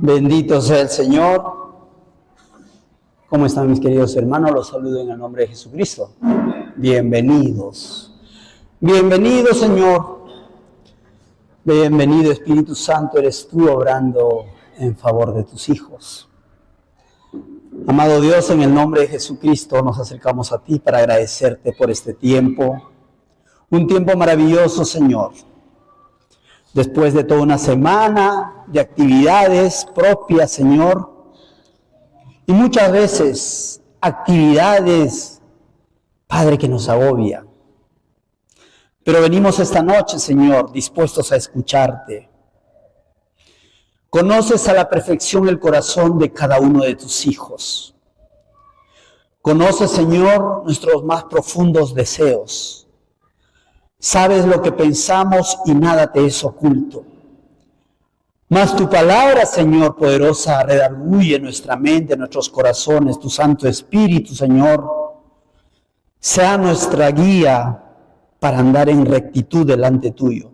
Bendito sea el Señor. ¿Cómo están mis queridos hermanos? Los saludo en el nombre de Jesucristo. Bienvenidos. Bienvenido, Señor. Bienvenido, Espíritu Santo, eres tú obrando en favor de tus hijos. Amado Dios, en el nombre de Jesucristo nos acercamos a ti para agradecerte por este tiempo. Un tiempo maravilloso, Señor. Después de toda una semana de actividades propias, Señor, y muchas veces actividades, Padre, que nos agobian. Pero venimos esta noche, Señor, dispuestos a escucharte. Conoces a la perfección el corazón de cada uno de tus hijos. Conoces, Señor, nuestros más profundos deseos. Sabes lo que pensamos y nada te es oculto. Mas tu palabra, Señor, poderosa, redarguye nuestra mente, nuestros corazones. Tu Santo Espíritu, Señor, sea nuestra guía para andar en rectitud delante tuyo.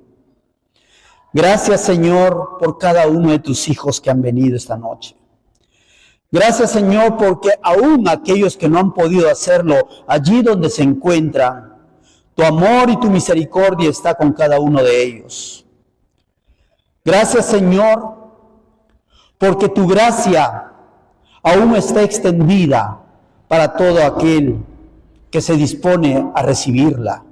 Gracias, Señor, por cada uno de tus hijos que han venido esta noche. Gracias, Señor, porque aún aquellos que no han podido hacerlo allí donde se encuentran, tu amor y tu misericordia está con cada uno de ellos. Gracias, Señor, porque tu gracia aún está extendida para todo aquel que se dispone a recibirla.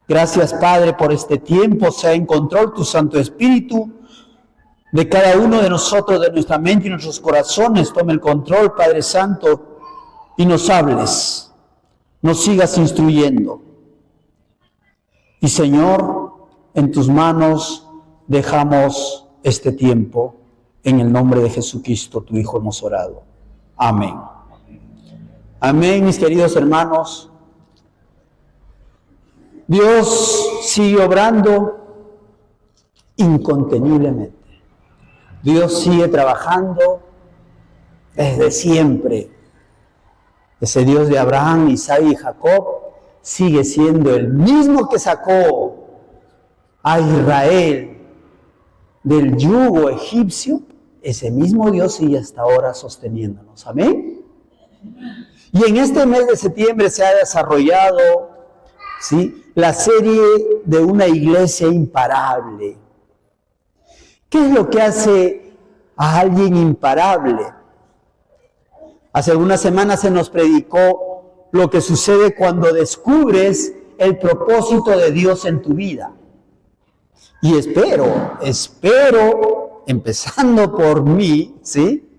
Gracias, Padre, por este tiempo. Sea en control tu Santo Espíritu de cada uno de nosotros, de nuestra mente y nuestros corazones. Tome el control, Padre Santo, y nos hables, nos sigas instruyendo. Y, Señor, en tus manos dejamos este tiempo. En el nombre de Jesucristo, tu Hijo, hemos orado. Amén. Amén, mis queridos hermanos. Dios sigue obrando inconteniblemente. Dios sigue trabajando desde siempre. Ese Dios de Abraham, Isaac y Jacob sigue siendo el mismo que sacó a Israel del yugo egipcio. Ese mismo Dios sigue hasta ahora sosteniéndonos. Amén. Y en este mes de septiembre se ha desarrollado, ¿sí?, la serie de una iglesia imparable. ¿Qué es lo que hace a alguien imparable? Hace algunas semanas se nos predicó lo que sucede cuando descubres el propósito de Dios en tu vida. Y espero, empezando por mí, ¿sí?,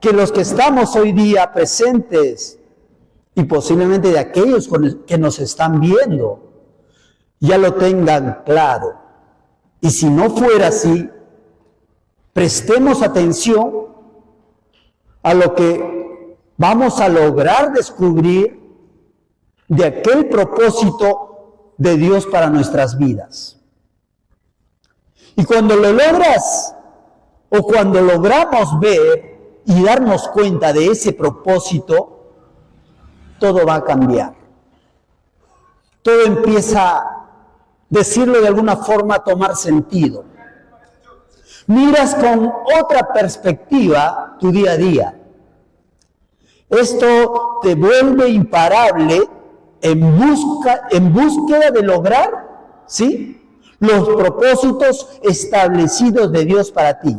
que los que estamos hoy día presentes y posiblemente de aquellos que nos están viendo, ya lo tengan claro. Y si no fuera así, prestemos atención a lo que vamos a lograr descubrir de aquel propósito de Dios para nuestras vidas. Y cuando lo logras, o cuando logramos ver y darnos cuenta de ese propósito, todo va a cambiar. Todo empieza, decirlo de alguna forma, a tomar sentido. Miras con otra perspectiva tu día a día. Esto te vuelve imparable en búsqueda de lograr, ¿sí?, los propósitos establecidos de Dios para ti.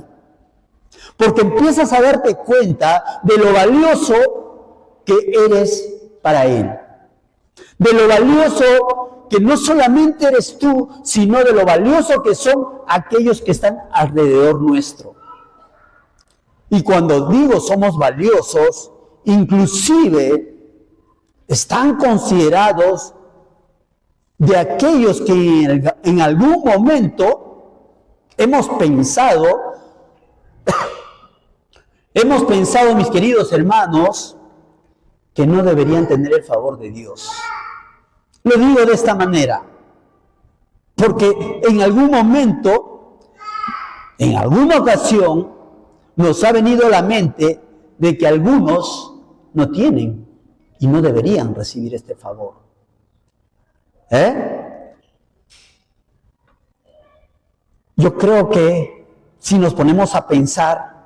Porque empiezas a darte cuenta de lo valioso que eres para Él. De lo valioso que no solamente eres tú, sino de lo valioso que son aquellos que están alrededor nuestro. Y cuando digo somos valiosos, inclusive están considerados de aquellos que en algún momento hemos pensado, mis queridos hermanos, que no deberían tener el favor de Dios. Lo digo de esta manera, porque en algún momento, en alguna ocasión, nos ha venido a la mente de que algunos no tienen y no deberían recibir este favor. Yo creo que si nos ponemos a pensar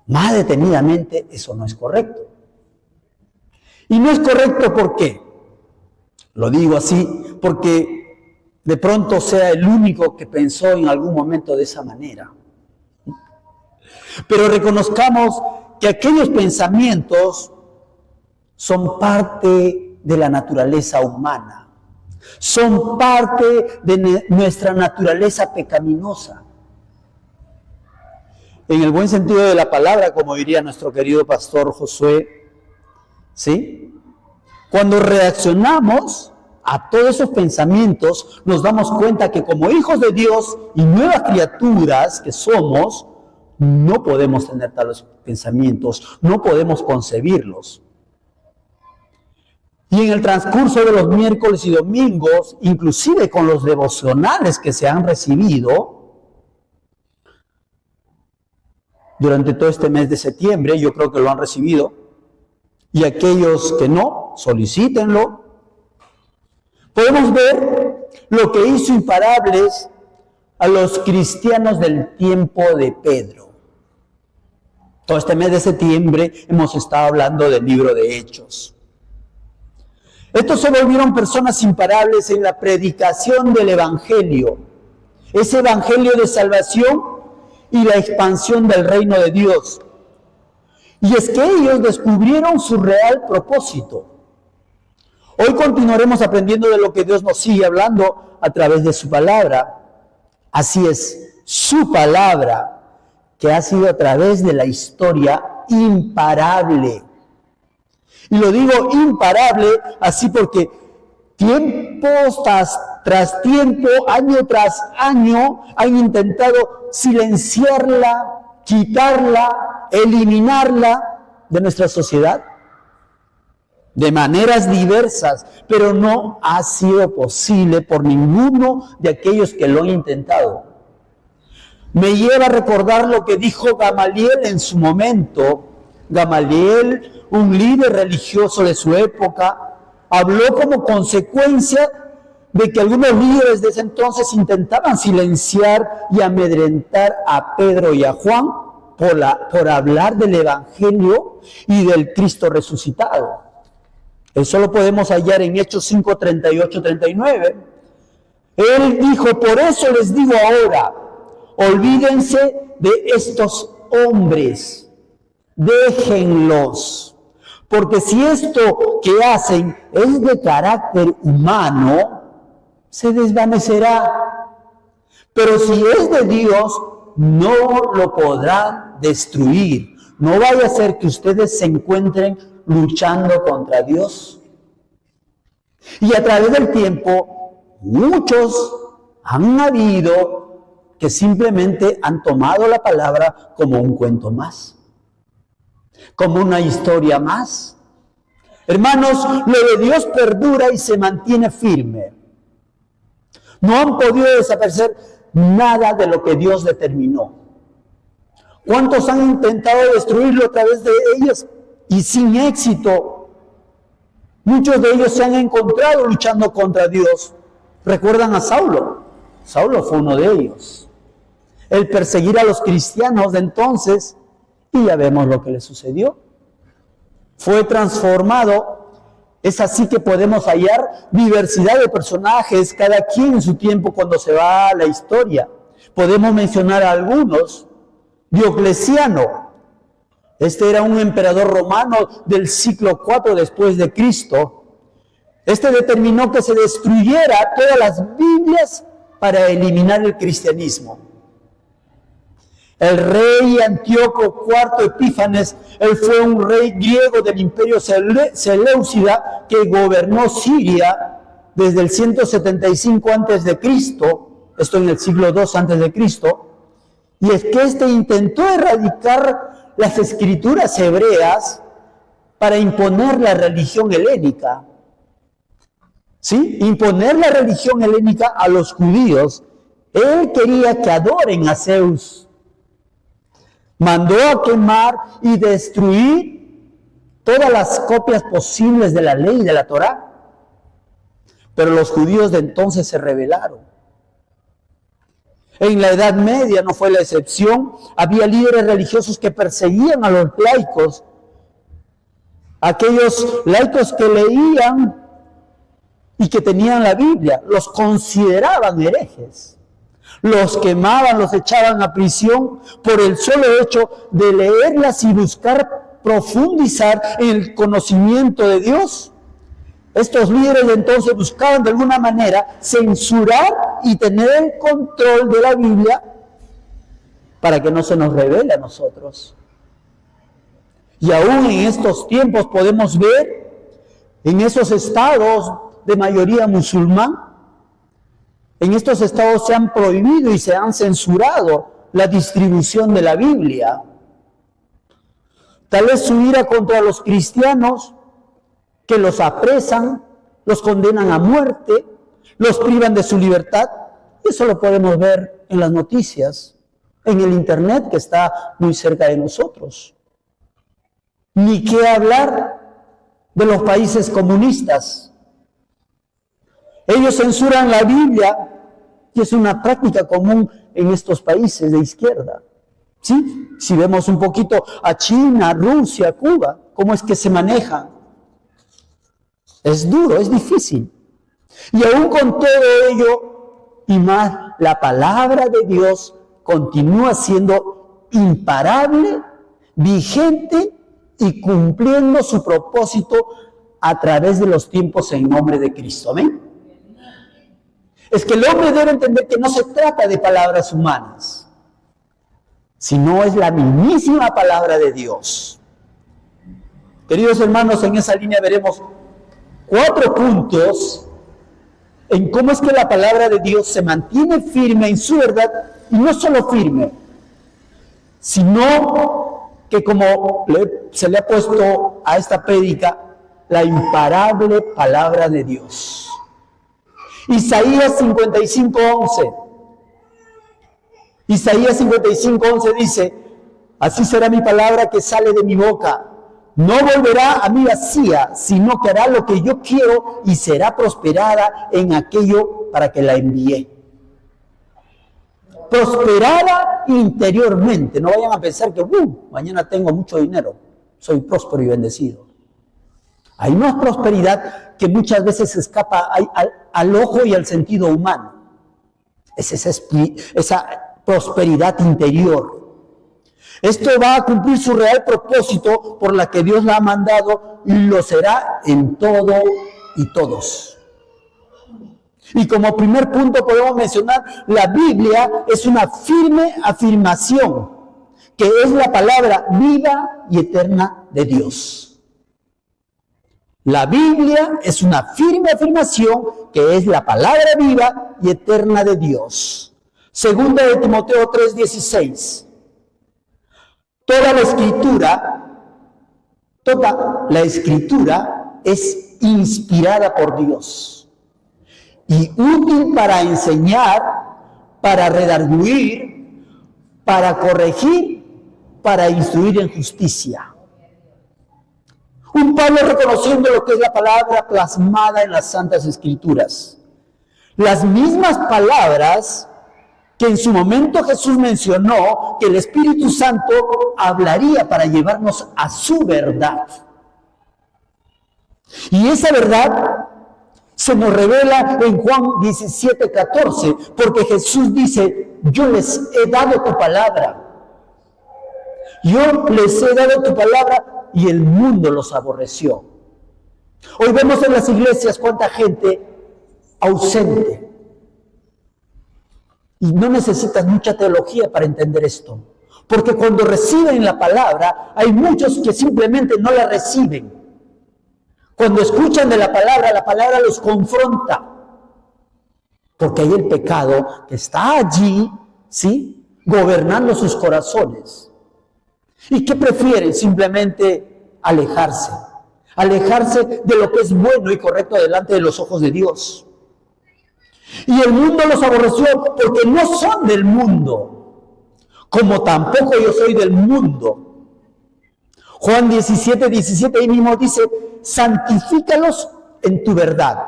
más detenidamente, eso no es correcto. Y no es correcto ¿por qué? Lo digo así porque de pronto sea el único que pensó en algún momento de esa manera. Pero reconozcamos que aquellos pensamientos son parte de la naturaleza humana, son parte de nuestra naturaleza pecaminosa. En el buen sentido de la palabra, como diría nuestro querido pastor Josué, ¿sí? Cuando reaccionamos a todos esos pensamientos, nos damos cuenta que como hijos de Dios y nuevas criaturas que somos, no podemos tener tales pensamientos, no podemos concebirlos. Y en el transcurso de los miércoles y domingos, inclusive con los devocionales que se han recibido, durante todo este mes de septiembre, yo creo que lo han recibido, y aquellos que no, solicítenlo. Podemos ver lo que hizo imparables a los cristianos del tiempo de Pedro. Todo este mes de septiembre hemos estado hablando del libro de Hechos. Estos se volvieron personas imparables en la predicación del Evangelio, ese Evangelio de salvación y la expansión del reino de Dios. Y es que ellos descubrieron su real propósito. Hoy continuaremos aprendiendo de lo que Dios nos sigue hablando a través de su palabra. Así es, su palabra, que ha sido a través de la historia imparable. Y lo digo imparable así porque tiempo tras tiempo, año tras año, han intentado silenciarla, quitarla, eliminarla de nuestra sociedad de maneras diversas, pero no ha sido posible por ninguno de aquellos que lo han intentado. Me lleva a recordar lo que dijo Gamaliel en su momento. Gamaliel, un líder religioso de su época, habló como consecuencia de que algunos líderes de ese entonces intentaban silenciar y amedrentar a Pedro y a Juan por hablar del Evangelio y del Cristo resucitado. Eso lo podemos hallar en Hechos 5, 38, 39. Él dijo, por eso les digo ahora, olvídense de estos hombres, déjenlos, porque si esto que hacen es de carácter humano, se desvanecerá. Pero si es de Dios, no lo podrán destruir. No vaya a ser que ustedes se encuentren luchando contra Dios. Y a través del tiempo, muchos han habido que simplemente han tomado la palabra como un cuento más, como una historia más. Hermanos, lo de Dios perdura y se mantiene firme. No han podido desaparecer nada de lo que Dios determinó. ¿Cuántos han intentado destruirlo a través de ellos y sin éxito? Muchos de ellos se han encontrado luchando contra Dios. ¿Recuerdan a Saulo? Saulo fue uno de ellos. El perseguir a los cristianos de entonces, y ya vemos lo que le sucedió. Fue transformado. Es así que podemos hallar diversidad de personajes, cada quien en su tiempo cuando se va a la historia. Podemos mencionar a algunos. Diocleciano. Este era un emperador romano del siglo IV después de Cristo. Este determinó que se destruyera todas las Biblias para eliminar el cristianismo. El rey Antíoco IV Epífanes, él fue un rey griego del imperio Seleucida que gobernó Siria desde el 175 a.C., esto en el siglo II a.C., y es que este intentó erradicar las escrituras hebreas para imponer la religión helénica. ¿Sí? Imponer la religión helénica a los judíos. Él quería que adoren a Zeus. Mandó a quemar y destruir todas las copias posibles de la ley de la Torá. Pero los judíos de entonces se rebelaron. En la Edad Media no fue la excepción. Había líderes religiosos que perseguían a los laicos. Aquellos laicos que leían y que tenían la Biblia, los consideraban herejes. Los quemaban, los echaban a prisión por el solo hecho de leerlas y buscar profundizar en el conocimiento de Dios. Estos líderes entonces buscaban de alguna manera censurar y tener el control de la Biblia para que no se nos revele a nosotros. Y aún en estos tiempos podemos ver en esos estados de mayoría musulmán, en estos estados se han prohibido y se han censurado la distribución de la Biblia. Tal vez su ira contra los cristianos que los apresan, los condenan a muerte, los privan de su libertad. Eso lo podemos ver en las noticias, en el internet que está muy cerca de nosotros. Ni qué hablar de los países comunistas. Ellos censuran la Biblia, y es una práctica común en estos países de izquierda. ¿Sí? Si vemos un poquito a China, Rusia, Cuba, cómo es que se manejan. Es duro, es difícil. Y aún con todo ello y más, la palabra de Dios continúa siendo imparable, vigente y cumpliendo su propósito a través de los tiempos en nombre de Cristo. Amén. Es que el hombre debe entender que no se trata de palabras humanas, sino es la mismísima palabra de Dios. Queridos hermanos, en esa línea veremos 4 puntos en cómo es que la palabra de Dios se mantiene firme en su verdad, y no solo firme, sino que como se le ha puesto a esta prédica, la imparable palabra de Dios. Isaías 55:11. Isaías 55:11 dice: así será mi palabra que sale de mi boca. No volverá a mí vacía, sino que hará lo que yo quiero y será prosperada en aquello para que la envié. Prosperada interiormente. No vayan a pensar que mañana tengo mucho dinero, soy próspero y bendecido. Hay una prosperidad que muchas veces escapa al ojo y al sentido humano. Es esa prosperidad interior. Esto va a cumplir su real propósito por la que Dios la ha mandado, y lo será en todo y todos. Y como primer punto podemos mencionar, la Biblia es una firme afirmación, que es la palabra viva y eterna de Dios. La Biblia es una firme afirmación que es la palabra viva y eterna de Dios. Segunda de Timoteo 3:16. Toda la escritura es inspirada por Dios y útil para enseñar, para redarguir, para corregir, para instruir en justicia. Un Pablo reconociendo lo que es la palabra plasmada en las Santas Escrituras. Las mismas palabras que en su momento Jesús mencionó que el Espíritu Santo hablaría para llevarnos a su verdad. Y esa verdad se nos revela en Juan 17:14, porque Jesús dice: yo les he dado tu palabra. Yo les he dado tu palabra y el mundo los aborreció. Hoy vemos en las iglesias cuánta gente ausente. Y no necesitas mucha teología para entender esto. Porque cuando reciben la palabra, hay muchos que simplemente no la reciben. Cuando escuchan de la palabra los confronta. Porque hay el pecado que está allí, ¿sí?, gobernando sus corazones. ¿Y qué prefieren? Simplemente alejarse. Alejarse de lo que es bueno y correcto delante de los ojos de Dios. Y el mundo los aborreció porque no son del mundo, como tampoco yo soy del mundo. Juan 17:17 ahí mismo dice: santifícalos en tu verdad.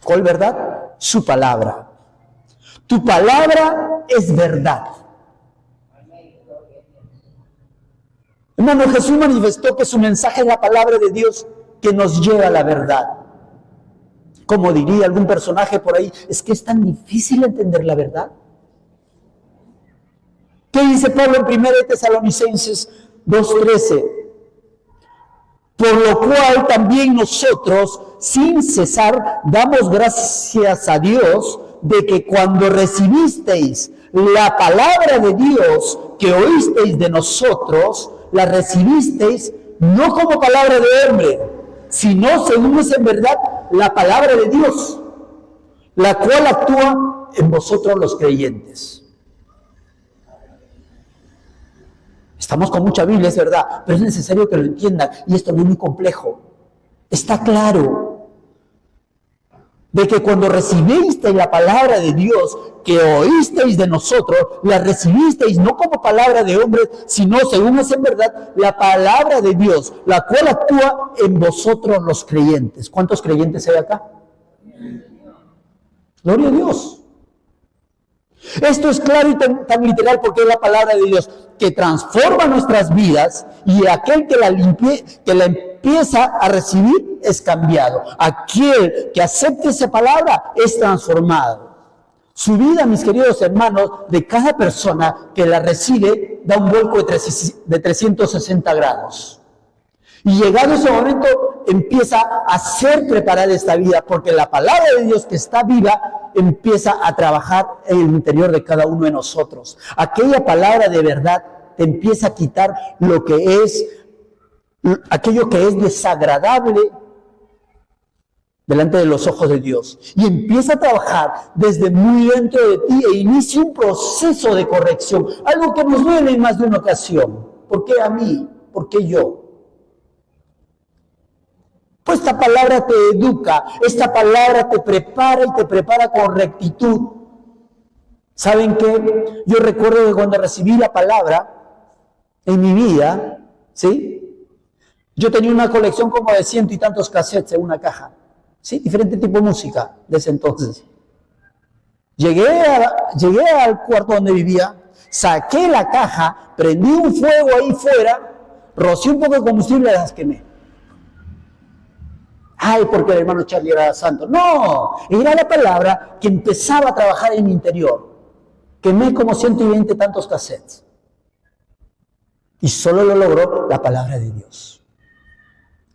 ¿Cuál verdad? Su palabra. Tu palabra es verdad. Hermano, Jesús manifestó que su mensaje es la palabra de Dios que nos lleva a la verdad. Como diría algún personaje por ahí, es que es tan difícil entender la verdad. ¿Qué dice Pablo en 1 Tesalonicenses 2:13? Por lo cual también nosotros, sin cesar, damos gracias a Dios de que cuando recibisteis la palabra de Dios que oísteis de nosotros, la recibisteis no como palabra de hombre, sino según es en verdad la palabra de Dios, la cual actúa en vosotros los creyentes. Estamos con mucha Biblia, es verdad, pero es necesario que lo entiendan, y esto no es muy complejo. Está claro de que cuando recibisteis la palabra de Dios, que oísteis de nosotros, la recibisteis no como palabra de hombres, sino según es en verdad la palabra de Dios, la cual actúa en vosotros los creyentes. ¿Cuántos creyentes hay acá? Gloria a Dios. Esto es claro y tan literal porque es la palabra de Dios que transforma nuestras vidas, y aquel que la empieza a recibir es cambiado. Aquel que acepte esa palabra es transformado. Su vida, mis queridos hermanos, de cada persona que la recibe da un vuelco de 360 grados. Y llegado ese momento empieza a hacer preparar esta vida, porque la palabra de Dios que está viva empieza a trabajar en el interior de cada uno de nosotros. Aquella palabra de verdad te empieza a quitar aquello que es desagradable delante de los ojos de Dios, y empieza a trabajar desde muy dentro de ti e inicia un proceso de corrección, algo que nos duele en más de una ocasión. ¿Por qué a mí? ¿Por qué yo? Pues esta palabra te educa, esta palabra te prepara y te prepara con rectitud. ¿Saben qué? Yo recuerdo que cuando recibí la palabra en mi vida, ¿sí? Yo tenía una colección como de 100 y tantos cassettes en una caja, ¿sí? Diferente tipo de música de ese entonces. Llegué al cuarto donde vivía, saqué la caja, prendí un fuego ahí fuera, rocié un poco de combustible y las quemé. Ay, porque el hermano Charlie era santo. No, era la palabra que empezaba a trabajar en mi interior. Quemé como 120 tantos cassettes. Y solo lo logró la palabra de Dios.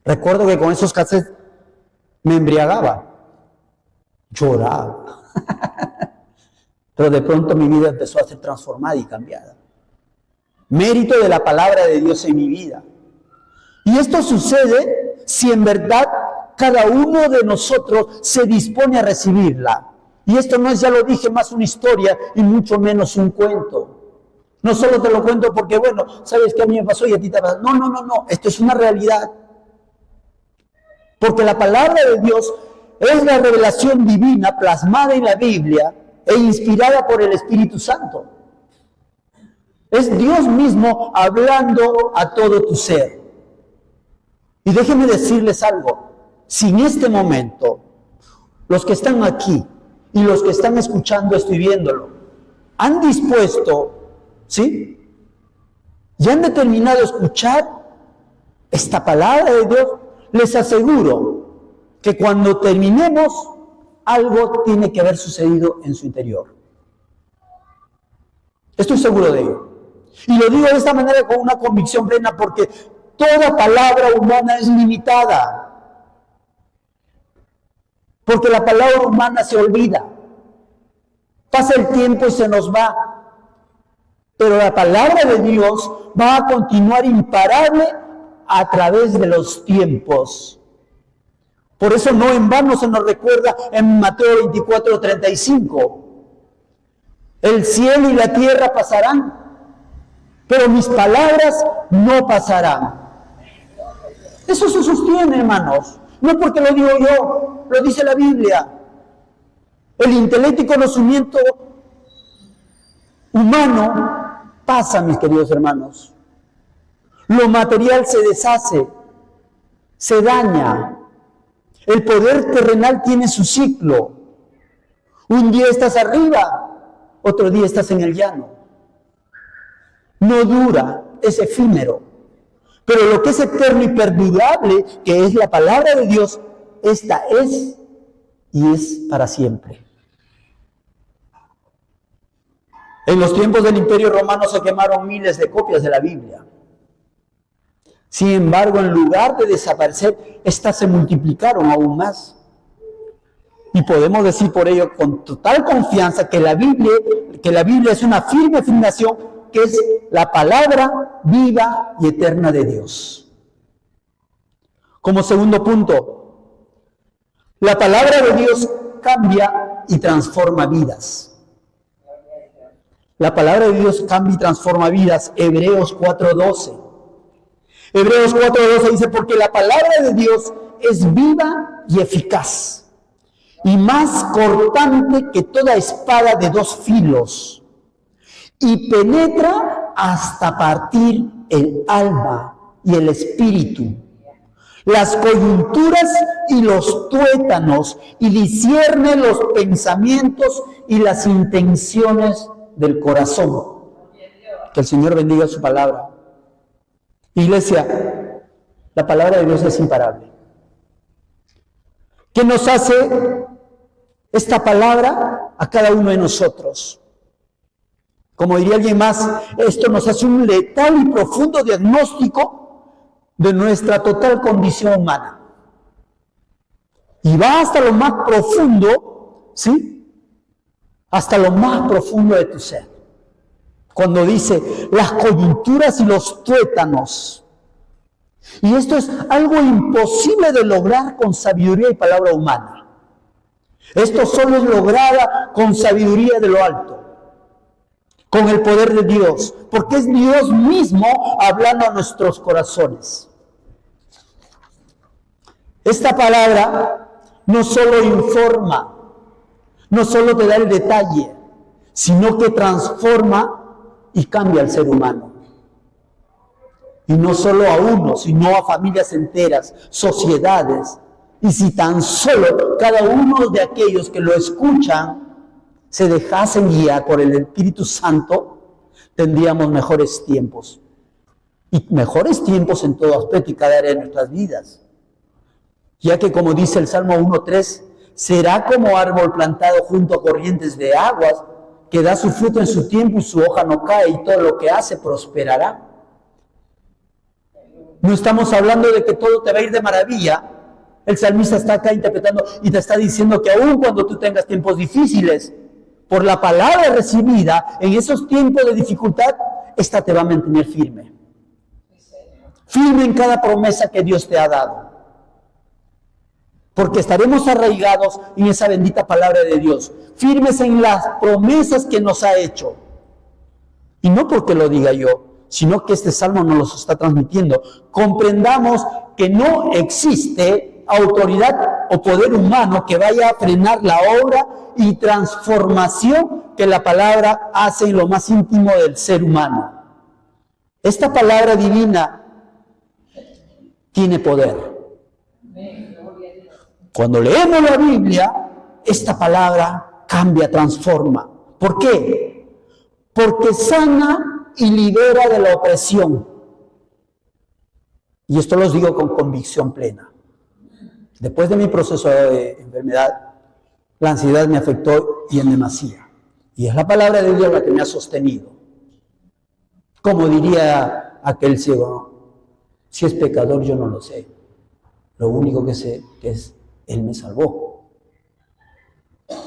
Recuerdo que con esos cassettes me embriagaba, lloraba. Pero de pronto mi vida empezó a ser transformada y cambiada. Mérito de la palabra de Dios en mi vida. Y esto sucede si en verdad cada uno de nosotros se dispone a recibirla. Y esto no es, ya lo dije, más una historia y mucho menos un cuento. No solo te lo cuento porque, bueno, sabes que a mí me pasó y a ti te pasó. No. Esto es una realidad. Porque la palabra de Dios es la revelación divina plasmada en la Biblia e inspirada por el Espíritu Santo. Es Dios mismo hablando a todo tu ser. Y déjenme decirles algo. Si en este momento, los que están aquí y los que están escuchando esto y viéndolo, han dispuesto, ¿sí? Y han determinado escuchar esta palabra de Dios, les aseguro que cuando terminemos, algo tiene que haber sucedido en su interior. Estoy seguro de ello. Y lo digo de esta manera con una convicción plena porque toda palabra humana es limitada. Porque la palabra humana se olvida. Pasa el tiempo y se nos va. Pero la palabra de Dios va a continuar imparable a través de los tiempos. Por eso no en vano se nos recuerda en Mateo 24:35. El cielo y la tierra pasarán, pero mis palabras no pasarán. Eso se sostiene, hermanos. No porque lo digo yo, lo dice la Biblia. El intelecto y conocimiento humano pasa, mis queridos hermanos. Lo material se deshace, se daña. El poder terrenal tiene su ciclo. Un día estás arriba otro día estás en el llano. No dura, es efímero. Pero lo que es eterno y perdurable, que es la palabra de Dios, esta es y es para siempre. En los tiempos del Imperio Romano se quemaron miles de copias de la Biblia. Sin embargo, en lugar de desaparecer, estas se multiplicaron aún más. Y podemos decir por ello con total confianza que la Biblia es una firme afirmación que es la palabra viva y eterna de Dios. Como segundo punto, la palabra de Dios cambia y transforma vidas. La palabra de Dios cambia y transforma vidas. Hebreos 4:12. Hebreos 4:12 dice, porque la palabra de Dios es viva y eficaz, y más cortante que toda espada de dos filos, y penetra hasta partir el alma y el espíritu, las coyunturas y los tuétanos, y discierne los pensamientos y las intenciones del corazón. Que el Señor bendiga su palabra. Iglesia, la palabra de Dios es imparable. ¿Qué nos hace esta palabra a cada uno de nosotros? Como diría alguien más, esto nos hace un letal y profundo diagnóstico de nuestra total condición humana. Y va hasta lo más profundo, ¿sí? Hasta lo más profundo de tu ser. Cuando dice las coyunturas y los tuétanos. Y esto es algo imposible de lograr con sabiduría y palabra humana. Esto solo es lograda con sabiduría de lo alto, con el poder de Dios, porque es Dios mismo hablando a nuestros corazones. Esta palabra no solo informa, no solo te da el detalle, sino que transforma y cambia al ser humano. Y no solo a uno, sino a familias enteras, sociedades. Y si tan solo cada uno de aquellos que lo escuchan se dejasen guiar por el Espíritu Santo, tendríamos mejores tiempos. Y mejores tiempos en todo aspecto y cada área de nuestras vidas. Ya que como dice el Salmo 1:3, será como árbol plantado junto a corrientes de aguas, que da su fruto en su tiempo y su hoja no cae, y todo lo que hace prosperará. No estamos hablando de que todo te va a ir de maravilla. El salmista está acá interpretando y te está diciendo que aun cuando tú tengas tiempos difíciles, por la palabra recibida, en esos tiempos de dificultad, esta te va a mantener firme. Firme en cada promesa que Dios te ha dado. Porque estaremos arraigados en esa bendita palabra de Dios, firmes en las promesas que nos ha hecho. Y no porque lo diga yo, sino que este salmo nos los está transmitiendo. Comprendamos que no existe autoridad o poder humano que vaya a frenar la obra y transformación que la palabra hace en lo más íntimo del ser humano. Esta palabra divina tiene poder. Cuando leemos la Biblia, esta palabra cambia, transforma. ¿Por qué? Porque sana y libera de la opresión. Y esto los digo con convicción plena. Después de mi proceso de enfermedad, la ansiedad me afectó y en demasía. Y es la palabra de Dios la que me ha sostenido. Como diría aquel ciego, si es pecador yo no lo sé. Lo único que sé es Él me salvó.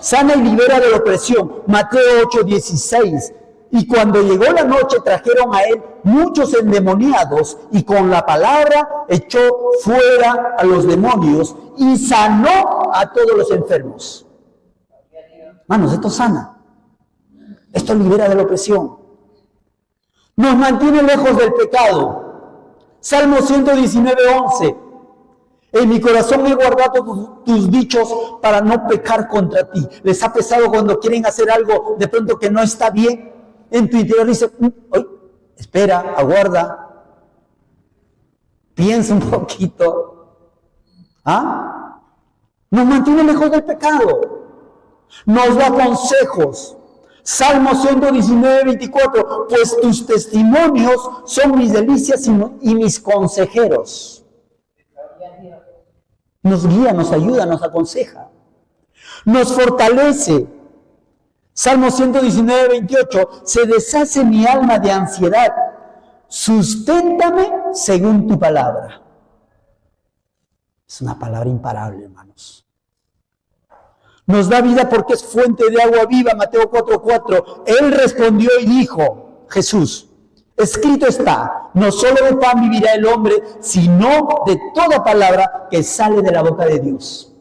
Sana y libera de la opresión. Mateo 8:16. Y cuando llegó la noche trajeron a él muchos endemoniados y con la palabra echó fuera a los demonios y sanó a todos los enfermos. Manos, esto sana. Esto libera de la opresión. Nos mantiene lejos del pecado. Salmo 119:11. En mi corazón he guardado tus dichos para no pecar contra ti. Les ha pesado cuando quieren hacer algo de pronto que no está bien. En tu interior dice, espera, aguarda, piensa un poquito. Nos mantiene lejos del pecado. Nos da consejos. Salmo 119, 24, pues tus testimonios son mis delicias y mis consejeros. Nos guía, nos ayuda, nos aconseja, nos fortalece. Salmo 119, 28, se deshace mi alma de ansiedad, susténtame según tu palabra. Es una palabra imparable, hermanos. Nos da vida porque es fuente de agua viva, Mateo 4:4. Él respondió y dijo, Jesús, escrito está, no solo de pan vivirá el hombre, sino de toda palabra que sale de la boca de Dios.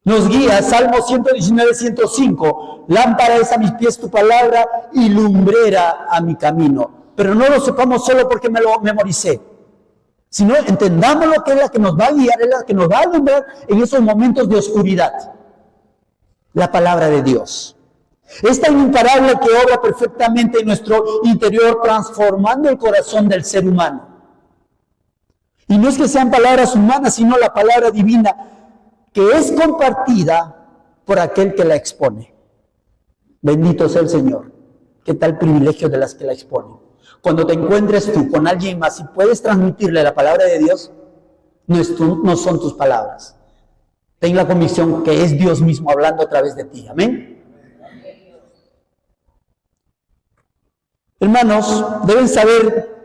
Nos guía, Salmo 119, 105, lámpara es a mis pies tu palabra y lumbrera a mi camino. Pero no lo sepamos solo porque me lo memoricé, sino entendamos lo que es la que nos va a guiar, es la que nos va a alumbrar en esos momentos de oscuridad. La palabra de Dios. Es tan imparable que obra perfectamente en nuestro interior, transformando el corazón del ser humano. Y no es que sean palabras humanas, sino la palabra divina, que es compartida por aquel que la expone. Bendito sea el Señor. Qué tal privilegio de las que la exponen. Cuando te encuentres tú con alguien más y puedes transmitirle la palabra de Dios, no son tus palabras. Ten la convicción que es Dios mismo hablando a través de ti. Amén. Hermanos, deben saber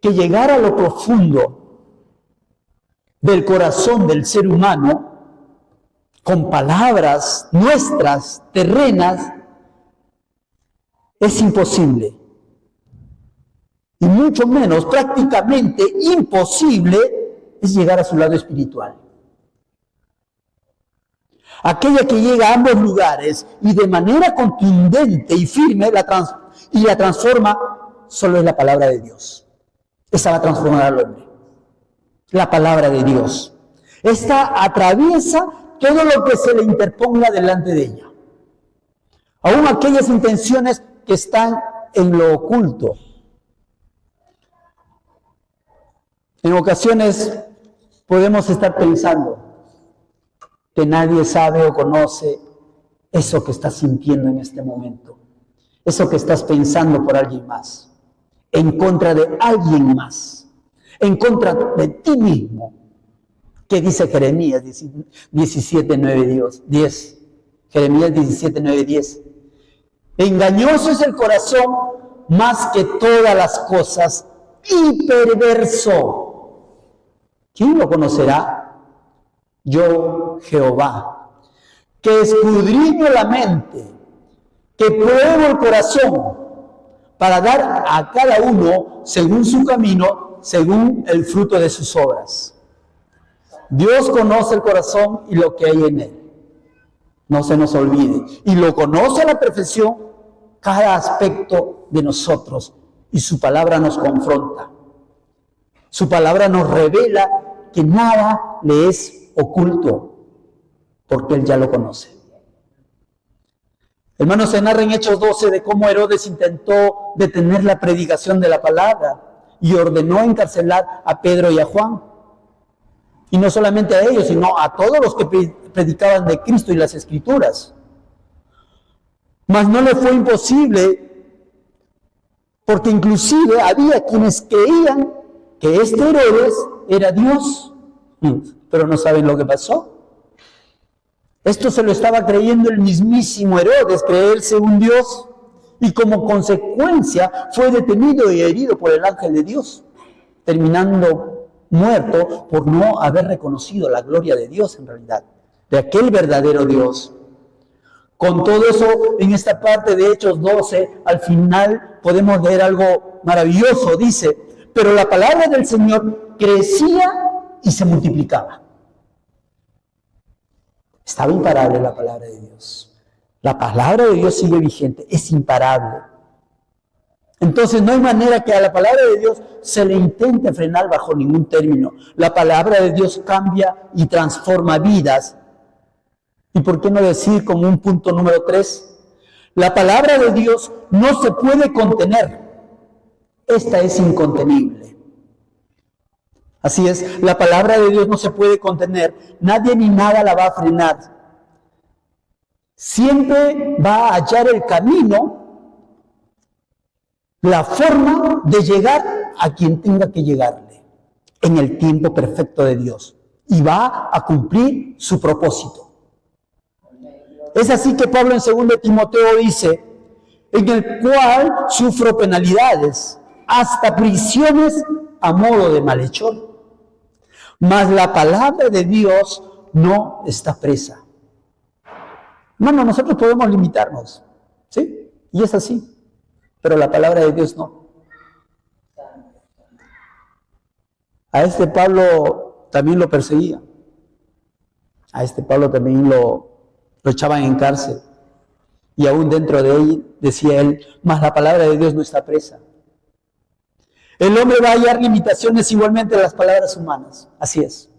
que llegar a lo profundo del corazón del ser humano con palabras nuestras, terrenas, es imposible. Y mucho menos, prácticamente imposible, es llegar a su lado espiritual. Aquella que llega a ambos lugares y de manera contundente y firme la transforma, solo es la palabra de Dios. Esa va a transformar al hombre. La palabra de Dios. Esta atraviesa todo lo que se le interponga delante de ella. Aún aquellas intenciones que están en lo oculto. En ocasiones podemos estar pensando que nadie sabe o conoce eso que estás sintiendo en este momento, eso que estás pensando por alguien más, en contra de alguien más, en contra de ti mismo. ¿Qué dice Jeremías 17, 9, 10? Jeremías 17, 9, 10. Engañoso es el corazón más que todas las cosas y perverso. ¿Quién lo conocerá? Yo, Jehová, que escudriño la mente, que pruebo el corazón, para dar a cada uno según su camino, según el fruto de sus obras. Dios conoce el corazón y lo que hay en él. No se nos olvide. Y lo conoce a la perfección cada aspecto de nosotros. Y su palabra nos confronta. Su palabra nos revela que nada le es oculto, porque Él ya lo conoce. Hermanos, se narra en Hechos 12 de cómo Herodes intentó detener la predicación de la palabra y ordenó encarcelar a Pedro y a Juan. Y no solamente a ellos, sino a todos los que predicaban de Cristo y las Escrituras. Mas no le fue imposible, porque inclusive había quienes creían que este Herodes era Dios, pero no saben lo que pasó. Esto se lo estaba creyendo el mismísimo Herodes, creerse un Dios, y como consecuencia fue detenido y herido por el ángel de Dios, terminando muerto por no haber reconocido la gloria de Dios en realidad, de aquel verdadero Dios. Con todo eso, en esta parte de Hechos 12, al final podemos leer algo maravilloso, dice, pero la palabra del Señor crecía y se multiplicaba. Estaba imparable la palabra de Dios. La palabra de Dios sigue vigente, es imparable. Entonces no hay manera que a la palabra de Dios se le intente frenar bajo ningún término. La palabra de Dios cambia y transforma vidas. ¿Y por qué no decir como un punto número 3? La palabra de Dios no se puede contener. Esta es incontenible. Así es, la palabra de Dios no se puede contener. Nadie ni nada la va a frenar. siempre va a hallar el camino, la forma de llegar a quien tenga que llegarle en el tiempo perfecto de Dios, y va a cumplir su propósito. Es así que Pablo en 2 Timoteo dice, en el cual sufro penalidades, hasta prisiones a modo de malhechor. Mas la palabra de Dios no está presa. Hermano, nosotros podemos limitarnos, ¿sí? Y es así, pero la palabra de Dios no. A este Pablo también lo perseguía. A este Pablo también lo echaban en cárcel. Y aún dentro de él, decía él, mas la palabra de Dios no está presa. El hombre va a hallar limitaciones igualmente a las palabras humanas. Así es.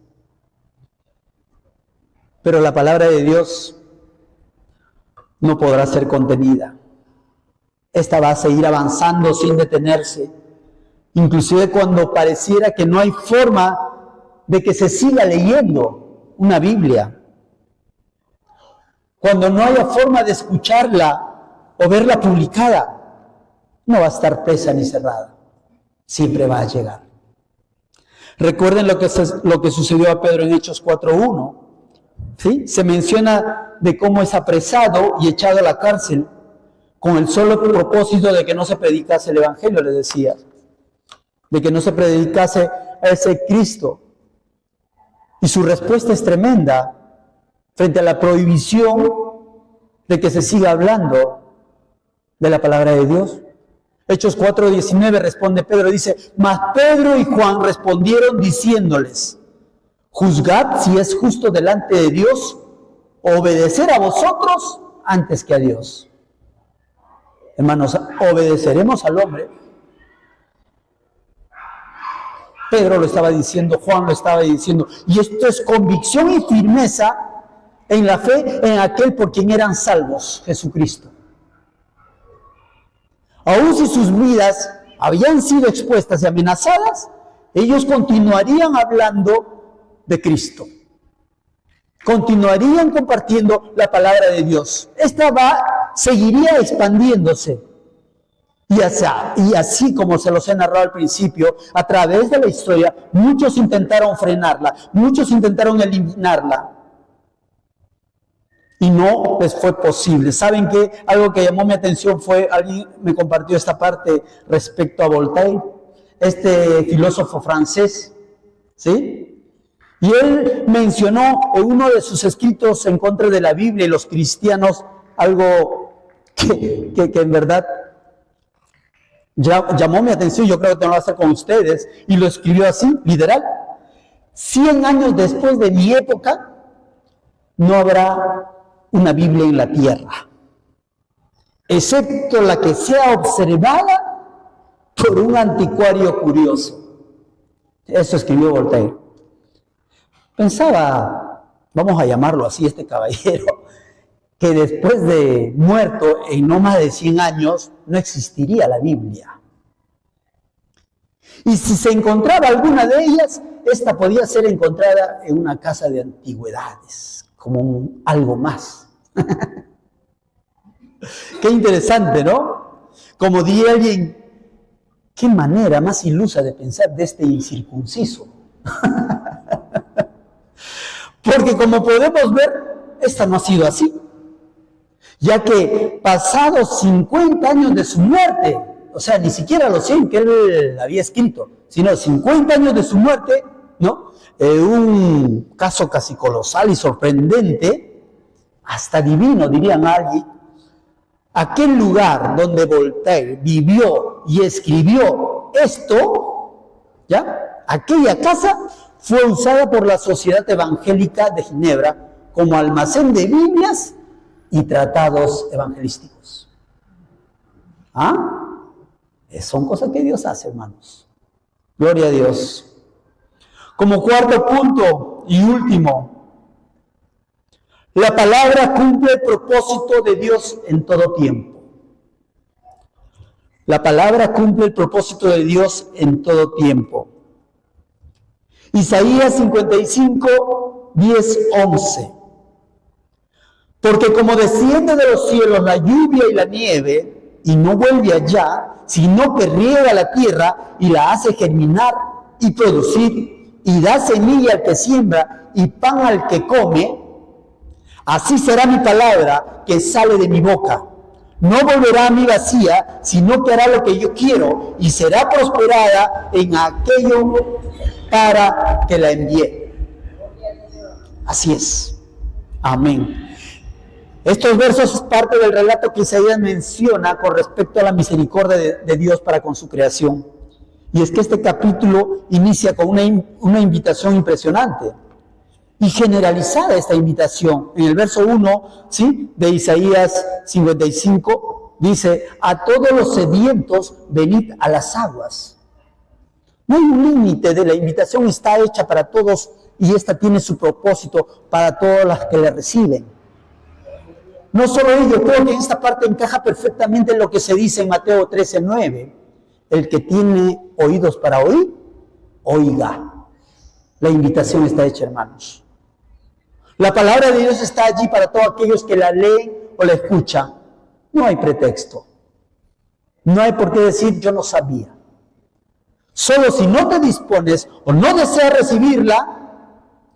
Pero la palabra de Dios no podrá ser contenida. Esta va a seguir avanzando sin detenerse. Inclusive cuando pareciera que no hay forma de que se siga leyendo una Biblia. Cuando no haya forma de escucharla o verla publicada, no va a estar presa ni cerrada. Siempre va a llegar. Recuerden lo que sucedió a Pedro en Hechos 4:1. ¿Sí? Se menciona de cómo es apresado y echado a la cárcel con el solo propósito de que no se predicase el Evangelio, le decía. De que no se predicase a ese Cristo. Y su respuesta es tremenda frente a la prohibición de que se siga hablando de la palabra de Dios. Hechos 4:19 responde Pedro, dice, mas Pedro y Juan respondieron diciéndoles, juzgad si es justo delante de Dios obedecer a vosotros antes que a Dios. Hermanos, obedeceremos al hombre. Pedro lo estaba diciendo, Juan lo estaba diciendo, y esto es convicción y firmeza en la fe en aquel por quien eran salvos, Jesucristo. Aun si sus vidas habían sido expuestas y amenazadas, ellos continuarían hablando de Cristo. Continuarían compartiendo la palabra de Dios. Esta seguiría expandiéndose. Y así como se los he narrado al principio, a través de la historia, muchos intentaron frenarla, muchos intentaron eliminarla. Y no les fue posible. ¿Saben qué? Algo que llamó mi atención fue, alguien me compartió esta parte respecto a Voltaire, este filósofo francés, ¿sí? Y él mencionó en uno de sus escritos en contra de la Biblia y los cristianos, algo que en verdad llamó mi atención, yo creo que no lo va a hacer con ustedes, y lo escribió así, literal. 100 años después de mi época, no habrá una Biblia en la tierra, excepto la que sea observada por un anticuario curioso. Eso escribió Voltaire. Pensaba, vamos a llamarlo así, este caballero, que después de muerto en no más de 100 años, no existiría la Biblia. Y si se encontraba alguna de ellas, esta podía ser encontrada en una casa de antigüedades, como algo más. Qué interesante, ¿no? Como diría alguien, qué manera más ilusa de pensar de este incircunciso. Porque como podemos ver, esta no ha sido así. Ya que pasados 50 años de su muerte, o sea, ni siquiera los 100 que él había escrito, sino 50 años de su muerte, ¿no? Un caso casi colosal y sorprendente, hasta divino, dirían alguien, aquel lugar donde Voltaire vivió y escribió esto, ¿ya? Aquella casa fue usada por la Sociedad Evangélica de Ginebra como almacén de Biblias y tratados evangelísticos. ¿Ah? Son cosas que Dios hace, hermanos. Gloria a Dios. Como cuarto punto y último, la palabra cumple el propósito de Dios en todo tiempo. La palabra cumple el propósito de Dios en todo tiempo. Isaías 55, 10, 11. Porque como desciende de los cielos la lluvia y la nieve, y no vuelve allá, sino que riega la tierra y la hace germinar y producir, y da semilla al que siembra y pan al que come, así será mi palabra que sale de mi boca. No volverá a mí vacía, sino que hará lo que yo quiero, y será prosperada en aquello para que la envíe. Así es. Amén. Estos versos es parte del relato que Isaías menciona con respecto a la misericordia de Dios para con su creación. Y es que este capítulo inicia con una invitación impresionante y generalizada esta invitación. En el verso 1, ¿sí?, de Isaías 55, dice: a todos los sedientos, venid a las aguas. No hay un límite de la invitación, está hecha para todos y esta tiene su propósito para todas las que le reciben. No solo ello, creo que esta parte encaja perfectamente en lo que se dice en Mateo 13:9. El que tiene oídos para oír, oiga. La invitación está hecha, hermanos. La palabra de Dios está allí para todos aquellos que la leen o la escuchan. No hay pretexto. No hay por qué decir yo no sabía. Solo si no te dispones o no deseas recibirla,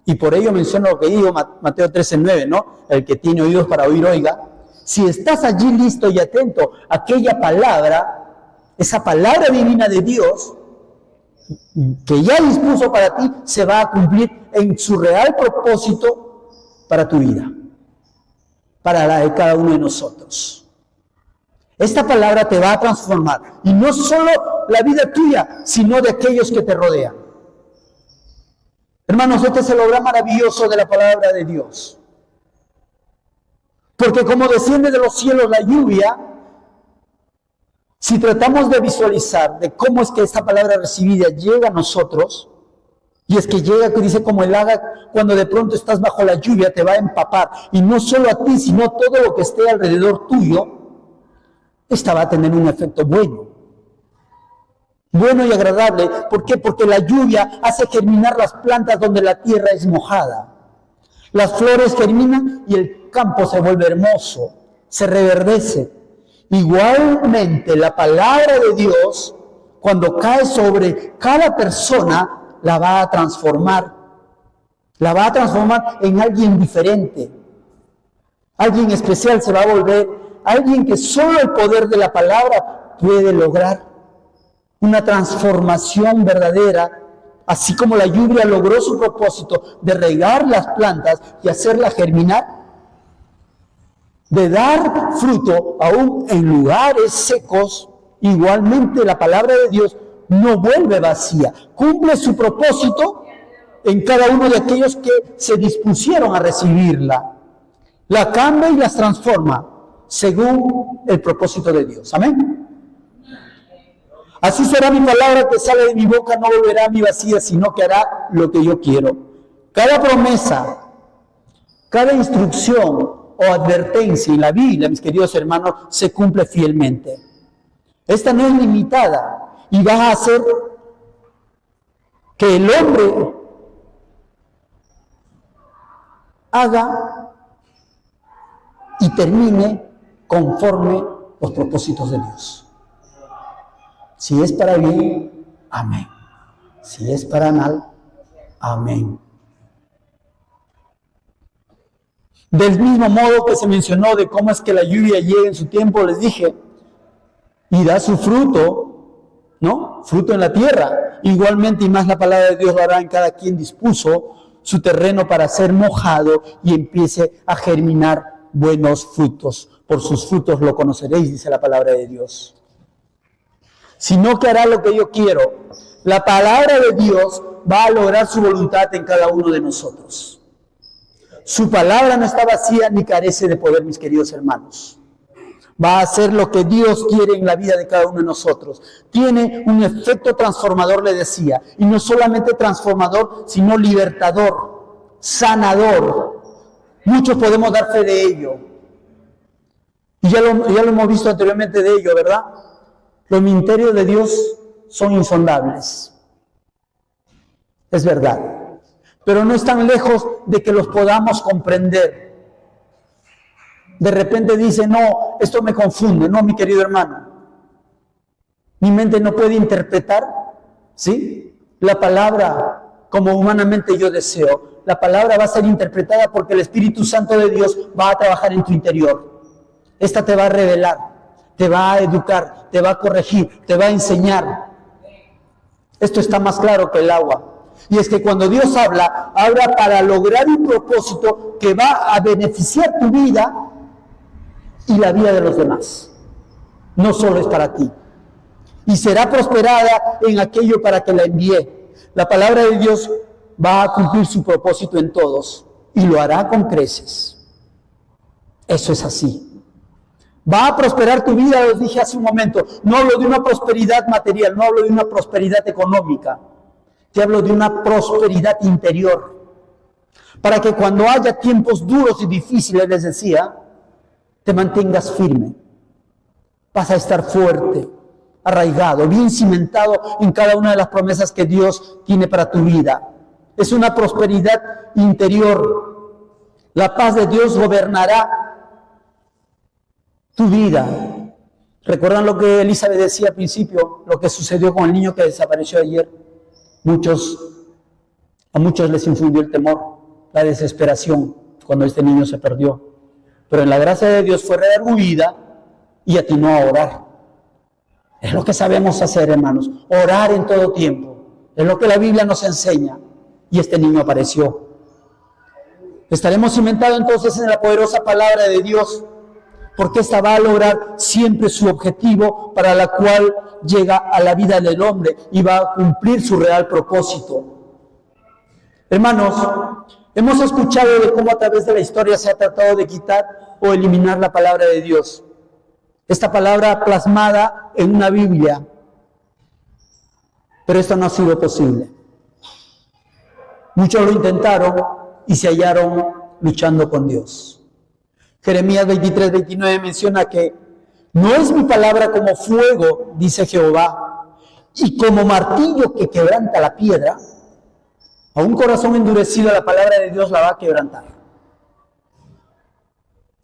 y por ello menciono lo que dijo Mateo 13:9, ¿no? El que tiene oídos para oír, oiga. Si estás allí listo y atento a aquella palabra, esa palabra divina de Dios, que ya dispuso para ti, se va a cumplir en su real propósito para tu vida, para la de cada uno de nosotros. Esta palabra te va a transformar, y no solo la vida tuya, sino de aquellos que te rodean. Hermanos, este es el obra maravilloso de la palabra de Dios. Porque como desciende de los cielos la lluvia, si tratamos de visualizar de cómo es que esta palabra recibida llega a nosotros, y es que llega, que dice, como el agua, cuando de pronto estás bajo la lluvia, te va a empapar, y no solo a ti, sino todo lo que esté alrededor tuyo, esta va a tener un efecto bueno y agradable. ¿Por qué? Porque la lluvia hace germinar las plantas donde la tierra es mojada. Las flores germinan y el campo se vuelve hermoso, se reverdece. Igualmente, la palabra de Dios, cuando cae sobre cada persona, la va a transformar. La va a transformar en alguien diferente. Alguien especial se va a volver, alguien que solo el poder de la palabra puede lograr. Una transformación verdadera, así como la lluvia logró su propósito de regar las plantas y hacerlas germinar, de dar fruto aún en lugares secos. Igualmente la palabra de Dios no vuelve vacía, cumple su propósito en cada uno de aquellos que se dispusieron a recibirla. La cambia y las transforma según el propósito de Dios. Amén. Así será mi palabra que sale de mi boca, no volverá a mí vacía, sino que hará lo que yo quiero. Cada promesa, cada instrucción o advertencia en la Biblia, mis queridos hermanos, se cumple fielmente. Esta no es limitada y va a hacer que el hombre haga y termine conforme los propósitos de Dios. Si es para bien, amén. Si es para mal, amén. Del mismo modo que se mencionó de cómo es que la lluvia llega en su tiempo, les dije, y da su fruto, ¿no? Fruto en la tierra. Igualmente, y más la palabra de Dios lo hará en cada quien dispuso su terreno para ser mojado y empiece a germinar buenos frutos. Por sus frutos lo conoceréis, dice la palabra de Dios. Sino que hará lo que yo quiero. La palabra de Dios va a lograr su voluntad en cada uno de nosotros. Su palabra no está vacía ni carece de poder, mis queridos hermanos. Va a hacer lo que Dios quiere en la vida de cada uno de nosotros. Tiene un efecto transformador, le decía. Y no solamente transformador, sino libertador, sanador. Muchos podemos dar fe de ello. Y ya lo hemos visto anteriormente de ello, ¿verdad? Los misterios de Dios son insondables. Es verdad. Pero no están lejos de que los podamos comprender. De repente dice, no, esto me confunde. No, mi querido hermano. Mi mente no puede interpretar, ¿sí?, la palabra como humanamente yo deseo. La palabra va a ser interpretada porque el Espíritu Santo de Dios va a trabajar en tu interior. Esta te va a revelar, te va a educar, te va a corregir, te va a enseñar. Esto está más claro que el agua. Y es que cuando Dios habla para lograr un propósito que va a beneficiar tu vida y la vida de los demás. No solo es para ti. Y será prosperada en aquello para que la envié. La palabra de Dios va a cumplir su propósito en todos y lo hará con creces. Eso es así. Va a prosperar tu vida, lo dije hace un momento. No hablo de una prosperidad material, no hablo de una prosperidad económica. Te hablo de una prosperidad interior. Para que cuando haya tiempos duros y difíciles, les decía, te mantengas firme. Vas a estar fuerte, arraigado, bien cimentado en cada una de las promesas que Dios tiene para tu vida. Es una prosperidad interior. La paz de Dios gobernará tu vida. ¿Recuerdan lo que Elizabeth decía al principio? Lo que sucedió con el niño que desapareció ayer. A muchos les infundió el temor, la desesperación cuando este niño se perdió. Pero en la gracia de Dios fue redarguida y atinó a orar. Es lo que sabemos hacer, hermanos, orar en todo tiempo. Es lo que la Biblia nos enseña. Y este niño apareció. Estaremos cimentados entonces en la poderosa palabra de Dios, porque esta va a lograr siempre su objetivo para la cual llega a la vida del hombre y va a cumplir su real propósito. Hermanos, hemos escuchado de cómo a través de la historia se ha tratado de quitar o eliminar la palabra de Dios. Esta palabra plasmada en una Biblia. Pero esto no ha sido posible. Muchos lo intentaron y se hallaron luchando con Dios. Jeremías 23:29 menciona que no es mi palabra como fuego, dice Jehová, y como martillo que quebranta la piedra. A un corazón endurecido la palabra de Dios la va a quebrantar.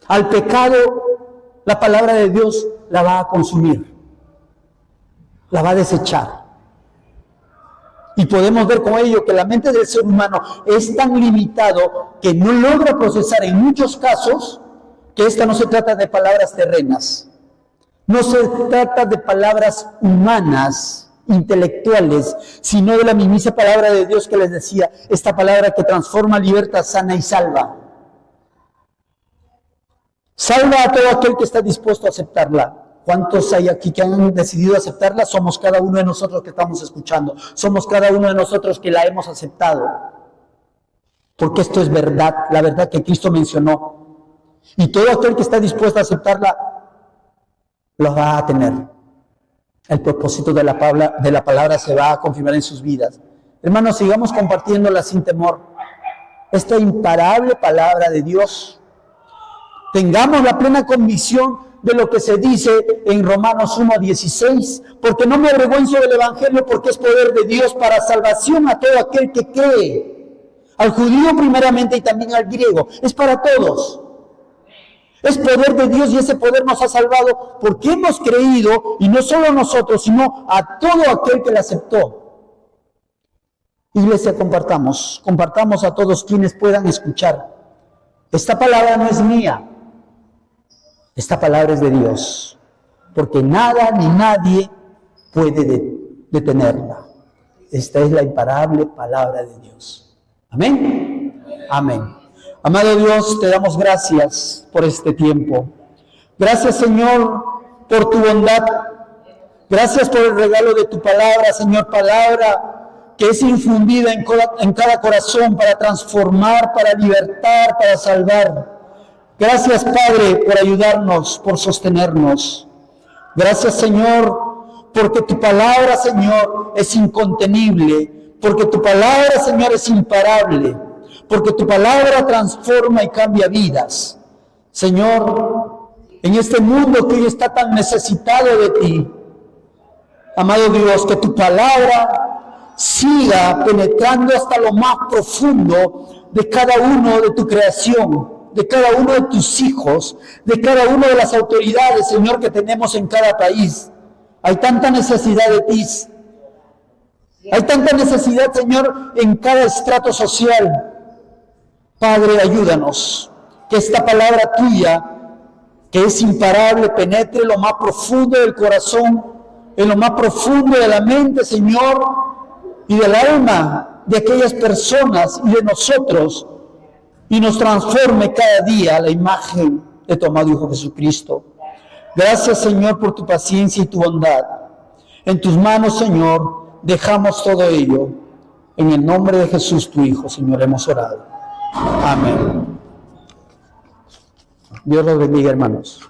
Al pecado la palabra de Dios la va a consumir, la va a desechar. Y podemos ver con ello que la mente del ser humano es tan limitado que no logra procesar en muchos casos que esta no se trata de palabras terrenas, no se trata de palabras humanas, intelectuales, sino de la misma palabra de Dios que les decía, esta palabra que transforma, liberta, sana y salva. Salva a todo aquel que está dispuesto a aceptarla. ¿Cuántos hay aquí que han decidido aceptarla? Somos cada uno de nosotros que estamos escuchando. Somos cada uno de nosotros que la hemos aceptado. Porque esto es verdad, la verdad que Cristo mencionó. Y todo aquel que está dispuesto a aceptarla, lo va a tener. El propósito de la palabra se va a confirmar en sus vidas. Hermanos, sigamos compartiéndola sin temor. Esta imparable palabra de Dios. Tengamos la plena convicción de lo que se dice en Romanos 1:16, porque no me avergüenzo del Evangelio, porque es poder de Dios para salvación a todo aquel que cree, al judío primeramente y también al griego, es para todos. Es poder de Dios y ese poder nos ha salvado porque hemos creído, y no solo nosotros, sino a todo aquel que la aceptó. Iglesia, compartamos a todos quienes puedan escuchar. Esta palabra no es mía. Esta palabra es de Dios, porque nada ni nadie puede detenerla. Esta es la imparable palabra de Dios. Amén. Amén. Amado Dios, te damos gracias por este tiempo. Gracias, Señor, por tu bondad. Gracias por el regalo de tu palabra, Señor, palabra que es infundida en cada corazón para transformar, para libertar, para salvar. Gracias, Padre, por ayudarnos, por sostenernos. Gracias, Señor, porque tu palabra, Señor, es incontenible, porque tu palabra, Señor, es imparable, porque tu palabra transforma y cambia vidas. Señor, en este mundo que hoy está tan necesitado de ti, amado Dios, que tu palabra siga penetrando hasta lo más profundo de cada uno de tu creación. de cada uno de tus hijos, de cada una de las autoridades, Señor, que tenemos en cada país. Hay tanta necesidad de ti. Hay tanta necesidad, Señor, en cada estrato social. Padre, ayúdanos, que esta palabra tuya, que es imparable, penetre en lo más profundo del corazón, en lo más profundo de la mente, Señor, y del alma de aquellas personas y de nosotros, y nos transforme cada día a la imagen de tu amado Hijo Jesucristo. Gracias, Señor, por tu paciencia y tu bondad. En tus manos, Señor, dejamos todo ello. En el nombre de Jesús, tu Hijo, Señor, hemos orado. Amén. Dios los bendiga, hermanos.